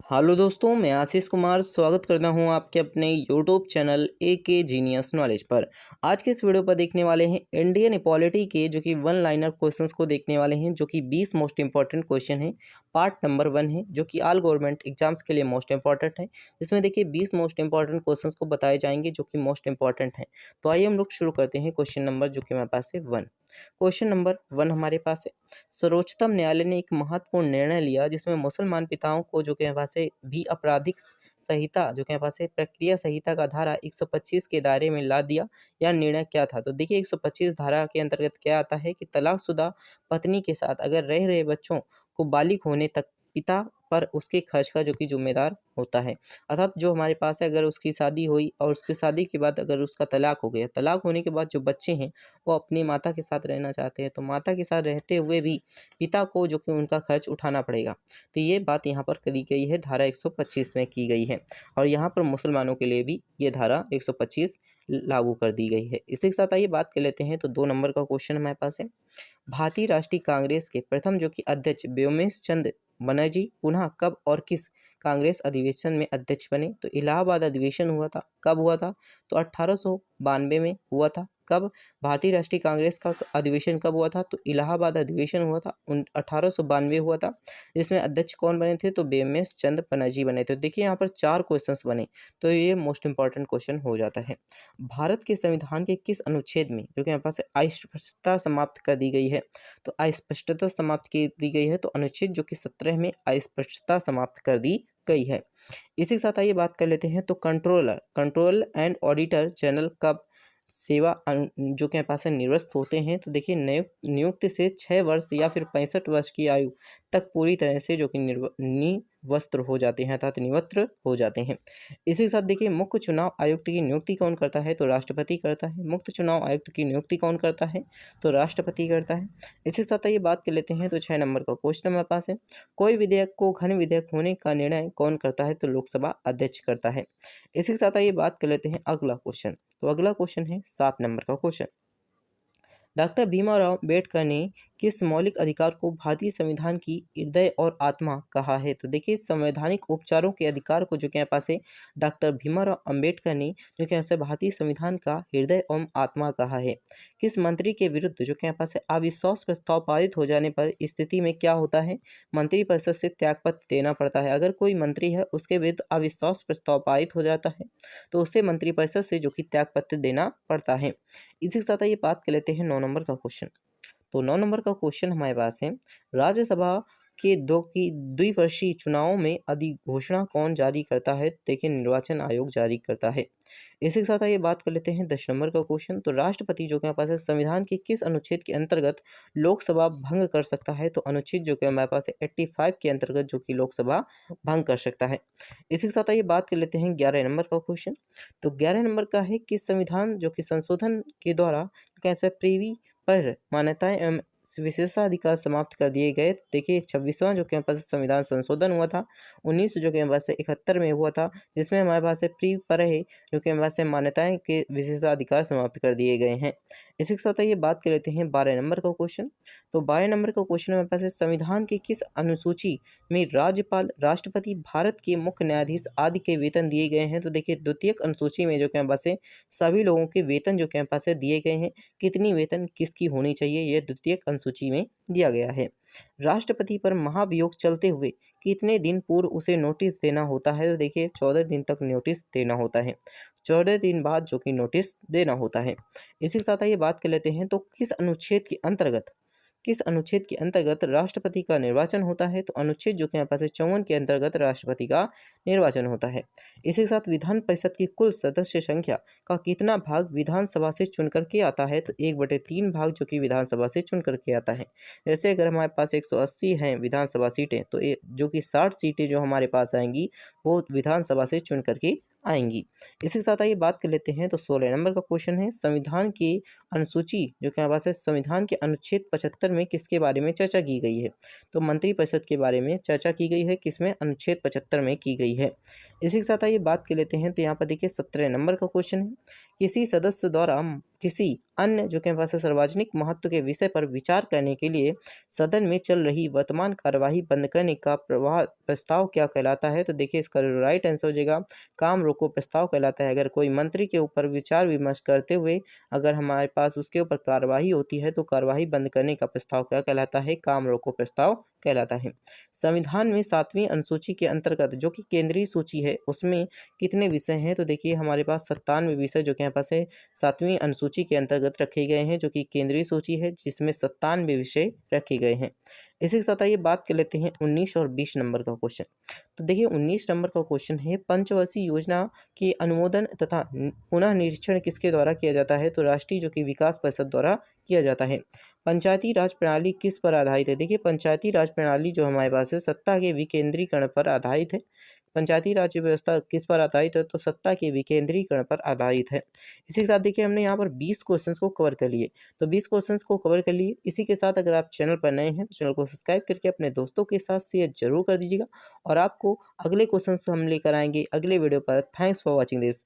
Hello दोस्तों, मैं आशीष कुमार स्वागत करता हूं आपके अपने यूट्यूब चैनल के जीनियस नॉलेज पर। आज के इस वीडियो पर देखने वाले हैं इंडियन पॉलिटी के जो कि वन लाइनर क्वेश्चंस को देखने वाले हैं, जो कि 20 मोस्ट इंपॉर्टेंट क्वेश्चन हैं। पार्ट नंबर 1 है जो कि ऑल गवर्नमेंट एग्जाम्स के लिए मोस्ट इंपॉर्टेंट है। इसमें देखिए 20 मोस्ट इंपॉर्टेंट क्वेश्चंस को बताए जाएंगे जो कि मोस्ट इंपॉर्टेंट हैं। तो आइए हम लोग शुरू करते हैं। क्वेश्चन नंबर जो कि हमारे पास है 1। क्वेश्चन नंबर 1 हमारे पास है, सर्वोच्चतम न्यायालय ने एक महत्वपूर्ण निर्णय लिया जिसमें मुसलमान पिताओं को जो कि हमारे पास है भी आपराधिक संहिता जो कि हमारे पास है प्रक्रिया संहिता का धारा 125 के दायरे में ला दिया। यह निर्णय क्या था? तो देखिए 125 धारा के अंतर्गत क्या आता है कि तलाकशुदा पत्नी के साथ अगर रह रहे बच्चों को बालिग होने तक पिता पर उसके खर्च का जो कि जिम्मेदार होता है। अर्थात जो हमारे पास है, अगर उसकी शादी हुई और उसकी शादी के बाद अगर उसका तलाक हो गया, तलाक होने के बाद जो बच्चे हैं वो अपनी माता के साथ रहना चाहते हैं, तो माता के साथ रहते हुए भी पिता को जो कि उनका खर्च उठाना पड़ेगा। तो ये बात यहाँ पर करी गई है, धारा 125 में की गई है। और यहाँ पर मुसलमानों के लिए भी ये धारा 125 लागू कर दी गई है। इसी के साथ आइए बात कर लेते हैं। तो 2 नंबर का क्वेश्चन हमारे पास है, भारतीय राष्ट्रीय कांग्रेस के प्रथम जो कि अध्यक्ष व्योमेश चंद्र बनर्जी पुनः कब और किस कांग्रेस अधिवेशन में अध्यक्ष बने? तो इलाहाबाद अधिवेशन हुआ था। कब हुआ था? तो 1892 में हुआ था। कब? भारतीय राष्ट्रीय कांग्रेस का अधिवेशन कब हुआ था? तो इलाहाबाद अधिवेशन हुआ था 1892 हुआ था। इसमें अध्यक्ष कौन बने थे? तो व्योमेश चंद्र बनर्जी बने थे। देखिए यहाँ पर 4 क्वेश्चंस बने, तो ये मोस्ट इंपॉर्टेंट क्वेश्चन हो जाता है। भारत के संविधान के किस अनुच्छेद में जो कि यहाँ पास अस्पष्टता समाप्त कर दी गई है? तो अस्पष्टता समाप्त की दी गई है, तो अनुच्छेद जो कि 17 में अस्पष्टता समाप्त कर दी गई है। इसी के साथ आइए बात कर लेते हैं। तो कंट्रोल एंड ऑडिटर जनरल कब सेवा जो के पास निवृत्त होते हैं? तो देखिए नियुक्ति से 6 वर्ष या फिर 65 वर्ष की आयु तक पूरी तरह से जो कि निवस्त्र हो जाते हैं, अर्थात निवृत्त हो जाते हैं। इसी के साथ देखिए मुख्य चुनाव आयुक्त की नियुक्ति कौन करता है? तो राष्ट्रपति करता है। मुख्य चुनाव आयुक्त की नियुक्ति कौन करता है? तो राष्ट्रपति करता है। इसी के साथ ये बात कर लेते हैं। तो 6 नंबर का क्वेश्चन हमारे पास है, कोई विधेयक को घन विधेयक होने का निर्णय कौन करता है? तो लोकसभा अध्यक्ष करता है। इसी के साथ ये बात कर लेते हैं अगला क्वेश्चन। तो अगला क्वेश्चन है 7 नंबर का क्वेश्चन, डॉक्टर भीमराव अम्बेडकर ने किस मौलिक अधिकार को भारतीय संविधान की हृदय और आत्मा कहा है? तो देखिए संवैधानिक उपचारों के अधिकार को जो कि यहाँ पास है डॉक्टर भीमराव अम्बेडकर ने जो कि यहाँ से भारतीय संविधान का हृदय एवं आत्मा कहा है। किस मंत्री के विरुद्ध जो कि यहाँ पास है अविश्वास प्रस्ताव पारित हो जाने पर स्थिति में क्या होता है? मंत्रिपरिषद से त्यागपत्र देना पड़ता है। अगर कोई मंत्री है उसके विरुद्ध अविश्वास प्रस्ताव पारित हो जाता है तो उसे मंत्रिपरिषद से जो कि त्यागपत्र देना पड़ता है। इसी के साथ ये बात कर लेते हैं 9 नंबर का क्वेश्चन। तो 9 नंबर का क्वेश्चन हमारे पास है, राज्यसभा के द्विवर्षीय चुनावों में अधिघोषणा कौन जारी करता है? देखिए निर्वाचन आयोग जारी करता है। इसी के साथ ये बात कर लेते हैं 10 नंबर का क्वेश्चन। तो राष्ट्रपति जो कि हमारे पास है संविधान के किस अनुच्छेद के अंतर्गत लोकसभा भंग कर सकता है? तो अनुच्छेद जो कि हमारे पास है 85 के अंतर्गत जो कि लोकसभा भंग कर सकता है। इसी के साथ ये बात कर लेते हैं 11 नंबर का क्वेश्चन। तो 11 नंबर का है कि संविधान जो कि संशोधन के द्वारा कैसे प्रीवी पर मान्यताएं एवं विशेषाधिकार समाप्त कर दिए गए। देखिए 26वां जो कि हमारे पास संविधान संशोधन हुआ था 19 जो कि हमारे पास 71 में हुआ था, जिसमें हमारे पास प्री पर है जो कि हमारे पास मान्यताएं के विशेषाधिकार समाप्त कर दिए गए हैं। इसी के साथ ये बात कर लेते हैं 12 नंबर का क्वेश्चन। तो 12 नंबर का क्वेश्चन हमारे पास संविधान की किस अनुसूची में राज्यपाल, राष्ट्रपति, भारत के मुख्य न्यायाधीश आदि के वेतन दिए गए हैं? तो देखिए द्वितीयक अनुसूची में जो कि हमारे पास सभी लोगों के वेतन जो कि हमारे पास दिए गए हैं। कितनी वेतन किसकी होनी चाहिए, यह द्वितीयक अनुसूची में दिया गया है। राष्ट्रपति पर महाभियोग चलते हुए कितने दिन पूर्व उसे नोटिस देना होता है? तो देखिए 14 दिन तक नोटिस देना होता है, 14 दिन बाद जो कि नोटिस देना होता है। इसी के साथ ये बात कर लेते हैं। तो किस अनुच्छेद के अंतर्गत राष्ट्रपति का निर्वाचन होता है? तो अनुच्छेद जो कि यहाँ पास 54 के अंतर्गत राष्ट्रपति का निर्वाचन होता है। इसी के साथ विधान परिषद की कुल सदस्य संख्या का कितना भाग विधानसभा से चुन करके आता है? तो 1/3 भाग जो कि विधानसभा से चुन करके आता है। जैसे अगर हमारे पास 180 हैं विधानसभा सीटें, तो जो कि 60 सीटें जो हमारे पास आएंगी वो विधानसभा से चुन करके आएंगी। इसी के साथ आइए बात कर लेते हैं। तो 16 नंबर का क्वेश्चन है, संविधान की अनुसूची जो कि हमारे पास है संविधान के अनुच्छेद 75 में किसके बारे में चर्चा की गई है? तो मंत्रिपरिषद के बारे में चर्चा की गई है। किसमें? अनुच्छेद 75 में की गई है। इसी के साथ आइए बात कर लेते हैं। तो यहाँ पर देखिए 17 नंबर का क्वेश्चन है, किसी सदस्य द्वारा किसी अन्य जो कि हमारे पास है सार्वजनिक महत्व के विषय पर विचार करने के लिए सदन में चल रही वर्तमान कार्यवाही बंद करने का प्रस्ताव क्या कहलाता है? तो देखिए इसका राइट आंसर हो जाएगा काम रोको प्रस्ताव कहलाता है। अगर कोई मंत्री के ऊपर विचार विमर्श करते हुए अगर हमारे पास उसके ऊपर कार्यवाही होती है तो कार्यवाही बंद करने का प्रस्ताव क्या कहलाता है? काम रोको प्रस्ताव कहलाता है। संविधान में 7वीं अनुसूची के अंतर्गत जो कि केंद्रीय सूची है उसमें कितने विषय हैं? तो देखिए हमारे पास 97 विषय जो कि यहाँ पास है 7वीं अनुसूची के अंतर्गत रखे गए हैं, जो कि केंद्रीय सूची है जिसमें 97 विषय रखे गए हैं। इसी के साथ आइए बात कर लेते हैं 19 और 20 नंबर का क्वेश्चन। तो देखिए 19 नंबर का क्वेश्चन है पंचवर्षीय योजना के अनुमोदन तथा पुनः निरीक्षण किसके द्वारा किया जाता है? तो राष्ट्रीय जो कि विकास परिषद द्वारा किया जाता है। पंचायती राज प्रणाली किस पर आधारित है? देखिए पंचायती राज प्रणाली जो हमारे पास है सत्ता के विकेंद्रीकरण पर आधारित है। पंचायती राज व्यवस्था किस पर आधारित है? तो सत्ता के विकेंद्रीकरण पर आधारित है। इसी के साथ देखिए हमने यहाँ पर 20 क्वेश्चंस को कवर कर लिए। तो 20 क्वेश्चंस को कवर कर लिए। इसी के साथ अगर आप चैनल पर नए हैं तो चैनल को सब्सक्राइब करके अपने दोस्तों के साथ शेयर जरूर कर दीजिएगा और आपको अगले क्वेश्चंस हम लेकर आएंगे अगले वीडियो पर। Thanks for watching this.